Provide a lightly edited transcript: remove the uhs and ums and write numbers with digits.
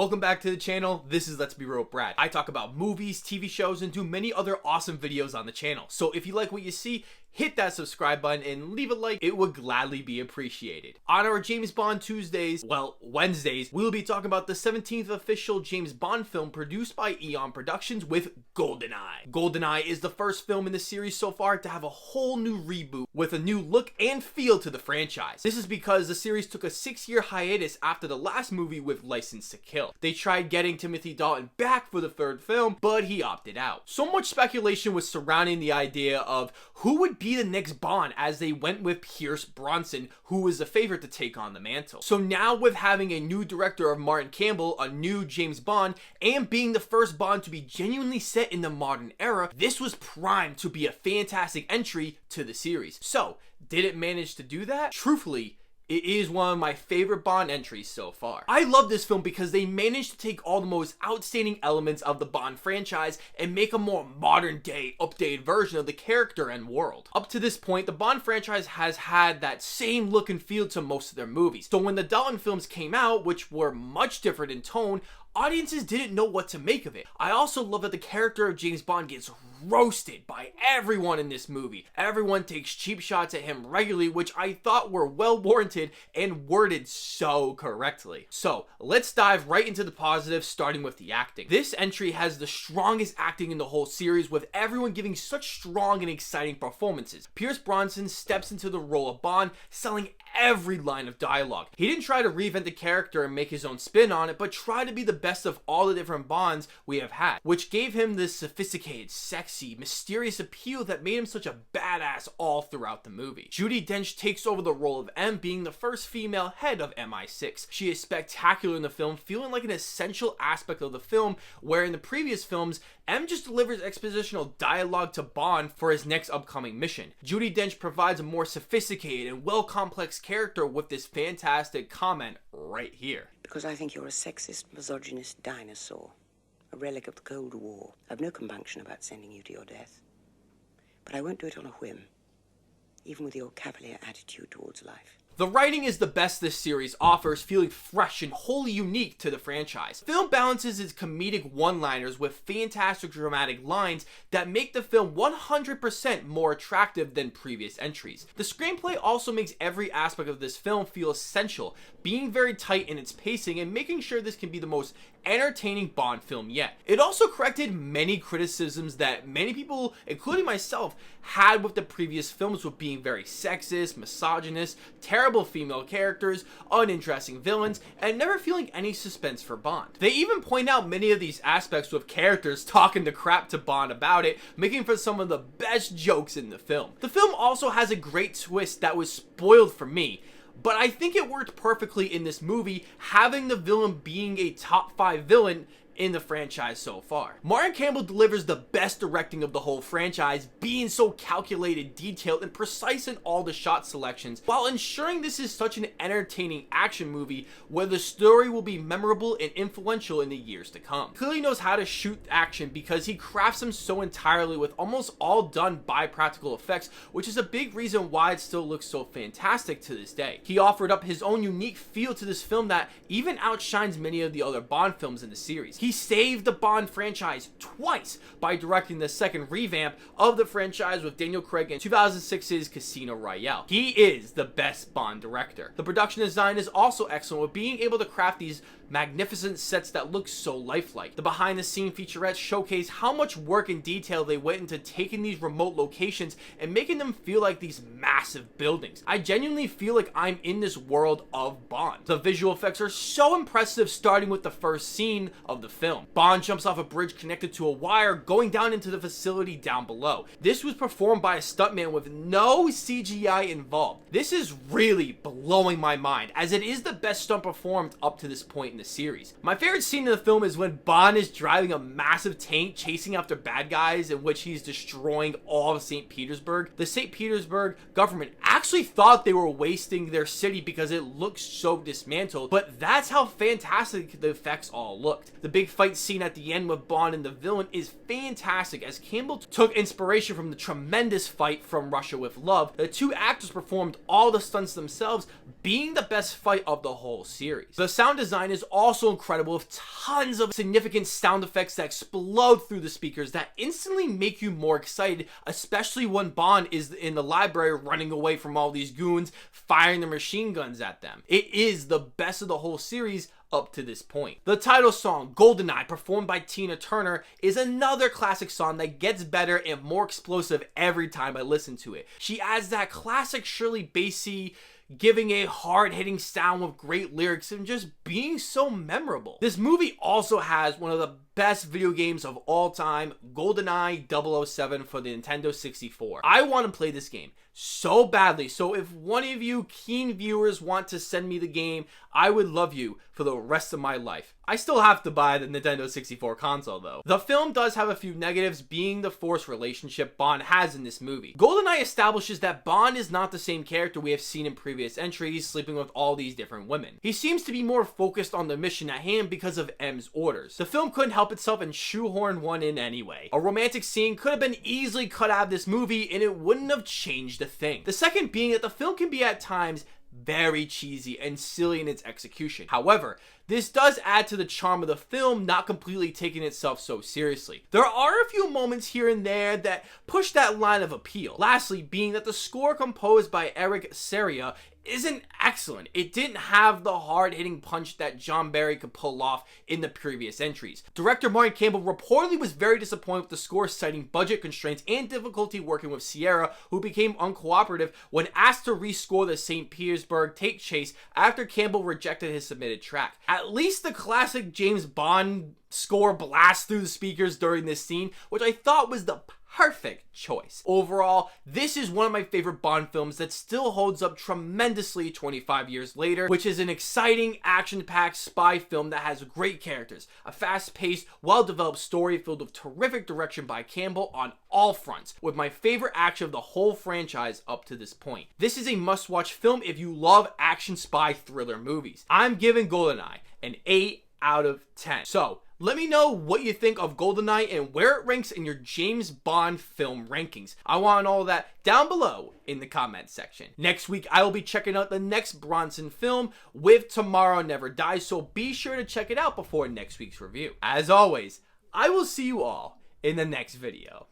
Welcome back to the channel. This is Let's Be Real with Brad. I talk about movies, TV shows, and do many other awesome videos on the channel. So if you like what you see, hit that subscribe button and leave a like. It would gladly be appreciated. On our James Bond Wednesdays, we will be talking about the 17th official James Bond film produced by Eon Productions with GoldenEye. GoldenEye is the first film in the series so far to have a whole new reboot with a new look and feel to the franchise. This is because the series took a 6-year hiatus after the last movie with License to Kill. They tried getting Timothy Dalton back for the third film, but he opted out. So much speculation was surrounding the idea of who would be the next Bond, as they went with Pierce Brosnan, who was the favorite to take on the mantle. So now with having a new director of Martin Campbell, a new James Bond, and being the first Bond to be genuinely set in the modern era, this was primed to be a fantastic entry to the series. So, did it manage to do that? Truthfully, it is one of my favorite Bond entries so far. I love this film because they managed to take all the most outstanding elements of the Bond franchise and make a more modern day, updated version of the character and world. Up to this point, the Bond franchise has had that same look and feel to most of their movies. So when the Dalton films came out, which were much different in tone, audiences didn't know what to make of it. I also love that the character of James Bond gets roasted by everyone in this movie. Everyone takes cheap shots at him regularly, which I thought were well warranted and worded so correctly. So let's dive right into the positives, starting with the acting. This entry has the strongest acting in the whole series, with everyone giving such strong and exciting performances. Pierce Brosnan steps into the role of Bond, selling every line of dialogue. He didn't try to reinvent the character and make his own spin on it, but tried to be the best of all the different Bonds we have had, which gave him this sophisticated, sexy, mysterious appeal that made him such a badass all throughout the movie. Judi Dench takes over the role of M, being the first female head of MI6. She is spectacular in the film, feeling like an essential aspect of the film, where in the previous films, M just delivers expositional dialogue to Bond for his next upcoming mission. Judi Dench provides a more sophisticated and well-complex character with this fantastic comment right here. Because I think you're a sexist, misogynist dinosaur, a relic of the Cold War. I've no compunction about sending you to your death. But I won't do it on a whim, even with your cavalier attitude towards life. The writing is the best this series offers, feeling fresh and wholly unique to the franchise. The film balances its comedic one-liners with fantastic dramatic lines that make the film 100% more attractive than previous entries. The screenplay also makes every aspect of this film feel essential, being very tight in its pacing and making sure this can be the most entertaining Bond film yet. It also corrected many criticisms that many people, including myself, had with the previous films, with being very sexist, misogynist, terrible female characters, uninteresting villains, and never feeling any suspense for Bond. They even point out many of these aspects with characters talking to crap to Bond about it, making for some of the best jokes in the film. The film also has a great twist that was spoiled for me, but I think it worked perfectly in this movie, having the villain being a top 5 villain in the franchise so far. Martin Campbell delivers the best directing of the whole franchise, being so calculated, detailed, and precise in all the shot selections, while ensuring this is such an entertaining action movie where the story will be memorable and influential in the years to come. He clearly knows how to shoot action because he crafts them so entirely, with almost all done by practical effects, which is a big reason why it still looks so fantastic to this day. He offered up his own unique feel to this film that even outshines many of the other Bond films in the series. He saved the Bond franchise twice by directing the second revamp of the franchise with Daniel Craig in 2006's Casino Royale. He is the best Bond director. The production design is also excellent, with being able to craft these magnificent sets that look so lifelike. The behind-the-scene featurettes showcase how much work and detail they went into taking these remote locations and making them feel like these massive buildings. I genuinely feel like I'm in this world of Bond. The visual effects are so impressive, starting with the first scene of the film. Bond jumps off a bridge connected to a wire, going down into the facility down below. This was performed by a stuntman with no CGI involved. This is really blowing my mind, as it is the best stunt performed up to this point in the series. My favorite scene in the film is when Bond is driving a massive tank chasing after bad guys, in which he's destroying all of St. Petersburg. The St. Petersburg government actually thought they were wasting their city because it looks so dismantled, but that's how fantastic the effects all looked. The big fight scene at the end with Bond and the villain is fantastic, as Campbell took inspiration from the tremendous fight from Russia with Love. The two actors performed all the stunts themselves, being the best fight of the whole series. The sound design is also incredible with tons of significant sound effects that explode through the speakers that instantly make you more excited, especially when Bond is in the library running away from all these goons, firing their machine guns at them. It is the best of the whole series up to this point. The title song, GoldenEye, performed by Tina Turner, is another classic song that gets better and more explosive every time I listen to it. She adds that classic Shirley Bassey, giving a hard-hitting sound with great lyrics and just being so memorable. This movie also has one of the best video games of all time, GoldenEye 007 for the Nintendo 64. I want to play this game so badly, so if one of you keen viewers want to send me the game, I would love you for the rest of my life. I still have to buy the Nintendo 64 console though. The film does have a few negatives, being the forced relationship Bond has in this movie. GoldenEye establishes that Bond is not the same character we have seen in previous entries, sleeping with all these different women. He seems to be more focused on the mission at hand because of M's orders. The film couldn't help itself and shoehorn one in anyway. A romantic scene could have been easily cut out of this movie and it wouldn't have changed a thing. The second being that the film can be at times very cheesy and silly in its execution. However, this does add to the charm of the film, not completely taking itself so seriously. There are a few moments here and there that push that line of appeal. Lastly, being that the score composed by Eric Seria isn't excellent. It didn't have the hard-hitting punch that John Barry could pull off in the previous entries. Director Martin Campbell reportedly was very disappointed with the score, citing budget constraints and difficulty working with Sierra, who became uncooperative when asked to rescore the St. Petersburg take chase after Campbell rejected his submitted track. At least the classic James Bond score blasts through the speakers during this scene, which I thought was the perfect choice. Overall, this is one of my favorite Bond films that still holds up tremendously 25 years later, which is an exciting, action-packed spy film that has great characters, a fast-paced, well-developed story filled with terrific direction by Campbell on all fronts, with my favorite action of the whole franchise up to this point. This is a must-watch film if you love action spy thriller movies. I'm giving GoldenEye an 8 out of 10. So, let me know what you think of GoldenEye and where it ranks in your James Bond film rankings. I want to know all that down below in the comment section. Next week, I will be checking out the next Bronson film with Tomorrow Never Dies, so be sure to check it out before next week's review. As always, I will see you all in the next video.